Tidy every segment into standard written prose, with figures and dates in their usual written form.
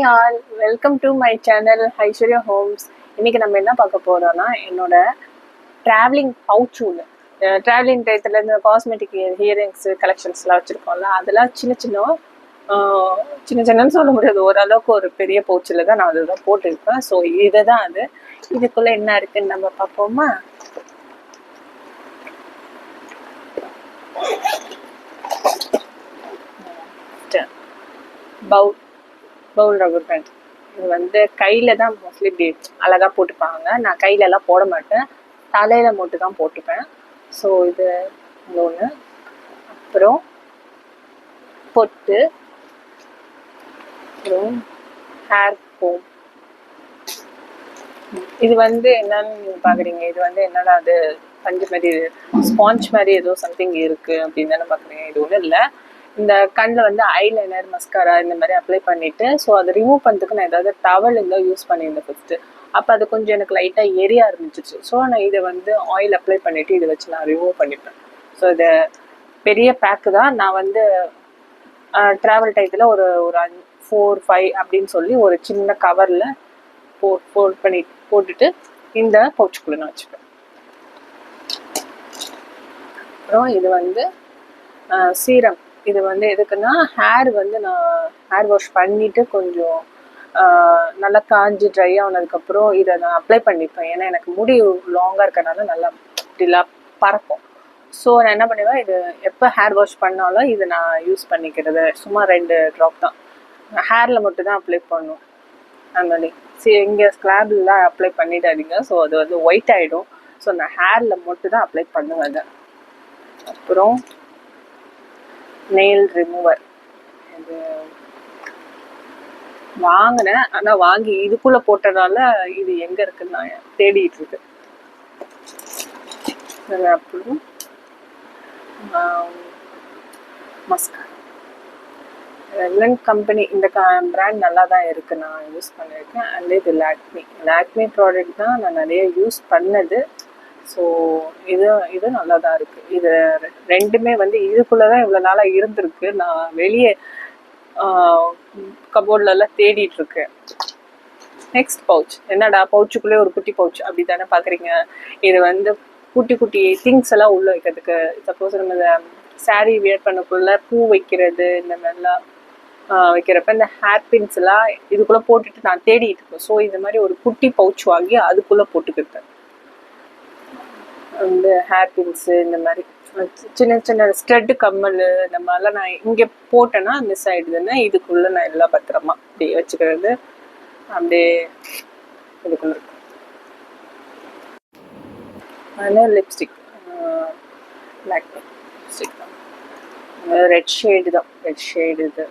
All welcome to my channel Aishwarya Homes. இன்னைக்கு நம்ம என்ன பார்க்க போறோம்னா என்னோட ட்ராவலிங் பவுச் ஒன்று. ட்ராவலிங் டயத்தில் இந்த காஸ்மெட்டிக் ஹியரிங்ஸ் கலெக்ஷன்ஸ்லாம் வச்சுருக்கோம்ல, அதெல்லாம் சின்னன்னு சொல்ல முடியாது, ஓரளவுக்கு ஒரு பெரிய பவுச்சில் தான் நான் அதுதான் போட்டிருப்பேன். ஸோ இதை தான் அது. இதுக்குள்ளே என்ன இருக்குன்னு நம்ம பார்ப்போமா? Bowl rubber band. இது கையில தான் மோஸ்ட்லி இப்படி அழகாக போட்டுப்பாங்க. நான் கையிலலாம் போட மாட்டேன், தலையில மட்டும் தான் போட்டுப்பேன். ஸோ இது ஒன்று. அப்புறம் பொட்டு, அப்புறம் ஹேர் கோம். இது என்னன்னு நீங்கள் பார்க்குறீங்க, இது என்னடா அது பஞ்சு மாதிரி ஸ்பாஞ்ச் மாதிரி ஏதோ சம்திங் இருக்குது அப்படின்னு தானே பார்க்குறீங்க. இது ஒன்றும் இல்லை. இந்த கண்ணில் ஐலைனர் மஸ்காரா இந்த மாதிரி அப்ளை பண்ணிவிட்டு, ஸோ அதை ரிமூவ் பண்ணுறதுக்கு நான் ஏதாவது டவல் இருந்தால் யூஸ் பண்ணியிருந்தேன் ஃபஸ்ட்டு. அப்போ அது கொஞ்சம் எனக்கு லைட்டாக எரிய ஆரம்பிச்சிச்சு. ஸோ நான் இதை ஆயில் அப்ளை பண்ணிவிட்டு இதை வச்சு நான் ரிமூவ் பண்ணிப்பேன். ஸோ இது பெரிய பேக்கு தான். நான் ட்ராவல் டயத்தில் ஒரு 4-5 அப்படின்னு சொல்லி ஒரு சின்ன கவரில் போட்டுட்டு இந்த பவுச்சுக்குள்ளே நான் வச்சுப்பேன். அப்புறம் இது சீரம். இது எதுக்குன்னா ஹேர் நான் ஹேர் வாஷ் பண்ணிவிட்டு கொஞ்சம் நல்லா காஞ்சி ட்ரை ஆனதுக்கப்புறம் இதை நான் அப்ளை பண்ணிப்பேன். ஏன்னா எனக்கு முடி லாங்காக இருக்கனால நல்லா இப்படிலாம் பறக்கும். ஸோ நான் என்ன பண்ணுவேன், இது எப்போ ஹேர் வாஷ் பண்ணாலும் இதை நான் யூஸ் பண்ணிக்கிறது. சும்மா 2 ட்ராப் தான், ஹேரில் மட்டும் தான் அப்ளை பண்ணும். அந்த இங்கே ஸ்க்ராப்லாம் அப்ளை பண்ணிடாதீங்க. ஸோ அது ஒயிட் ஆகிடும். ஸோ நான் ஹேரில் மட்டும் தான் அப்ளை பண்ணுவேன் அதை. அப்புறம் நெயில் ரிமூவர். இது வாங்கினேன், ஆனால் வாங்கி இதுக்குள்ளே போட்டதால இது எங்கே இருக்குன்னு நான் தேடிட்டு இருக்கு. அப்புறம் மஸ்காரா. ரெல்லன் கம்பெனி இந்த பிராண்ட் நல்லா தான் இருக்குது, நான் யூஸ் பண்ணியிருக்கேன். அண்ட் இது லாக்மி ப்ராடக்ட் தான் நான் நிறைய யூஸ் பண்ணது. ஸோ இது நல்லா தான் இருக்குது. இது ரெண்டுமே இதுக்குள்ளே தான் இவ்வளோ நாளாக இருந்திருக்கு. நான் வெளியே கபோர்ட்லலாம் தேடிட்டுருக்கேன். Next pouch. என்னடா பவுச்சுக்குள்ளே ஒரு குட்டி பவுச் அப்படி தானே பார்க்குறீங்க. இது குட்டி குட்டி திங்ஸ் எல்லாம் உள்ளே வைக்கிறதுக்கு. சப்போஸ் நம்ம இந்த சாரீ வியர் பண்ணக்குள்ள பூ வைக்கிறது இந்த மாதிரிலாம் வைக்கிறப்ப இந்த ஹேர் பின்ஸ் எல்லாம் இதுக்குள்ளே போட்டுட்டு நான் தேடிட்டு இருக்கேன். ஸோ இந்த மாதிரி ஒரு குட்டி பவுச் வாங்கி அதுக்குள்ளே போட்டுக்கிட்டேன். ஹேர் பின்ஸு இந்த மாதிரி சின்ன ஸ்டட்டு கம்மல் இந்த மாதிரிலாம் நான் இங்கே போட்டேன்னா மிஸ் ஆகிடுதுன்னா இதுக்குள்ளே நான் எல்லாம் பத்திரமா அப்படியே வச்சுக்கிறது. அப்படியே இதுக்குள்ள இருக்கு. அதனால் லிப்ஸ்டிக் பிளாக் லிப்ஸ்டிக் தான், ரெட் ஷேடு தான், ரெட் ஷேடு இது.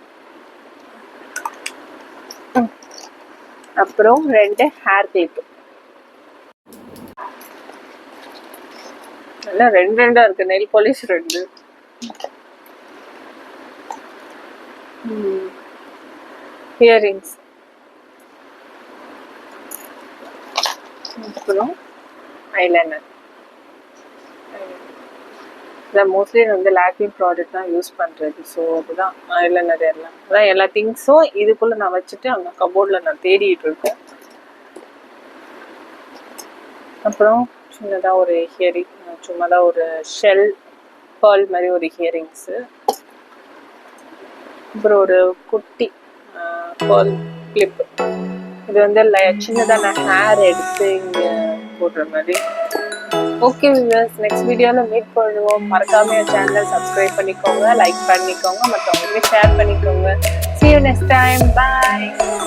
அப்புறம் 2 ஹேர் கிளிப்பு. எல்லாம் 2 இருக்கு. நெயில் பாலிஷ் 2, இயரிங்ஸ், அப்புறம் ஐலைனர். இதான் மோஸ்ட்லி லாக்மி ப்ராடக்ட் தான் யூஸ் பண்ணுறது. ஸோ அதுதான் ஐலைனர் எல்லாம். அதான் எல்லா திங்ஸும் இதுக்குள்ளே நான் வச்சுட்டு அங்கே கபோர்டில் நான் தேடிட்டு இருக்கேன். அப்புறம் சின்னதாக ஒரு ஹியரிங், சும்மாதான் ஒரு ஷெல் பேர்ல் மாதிரி ஒரு ஹியரிங்ஸு. அப்புறம் ஒரு குட்டி பேர்ல் கிளிப்பு. இது சின்னதாக நான் ஹேர் எடுத்து இங்கே போடுற மாதிரி. ஓகே வியூவர்ஸ், நெக்ஸ்ட் வீடியோவில் மீட் பண்ணுவோம். மறக்காம என் சேனல் சப்ஸ்கிரைப் பண்ணிக்கோங்க, லைக் பண்ணிக்கோங்க, மற்றவங்களுக்கு ஷேர் பண்ணிக்கோங்க. See you next time. Bye.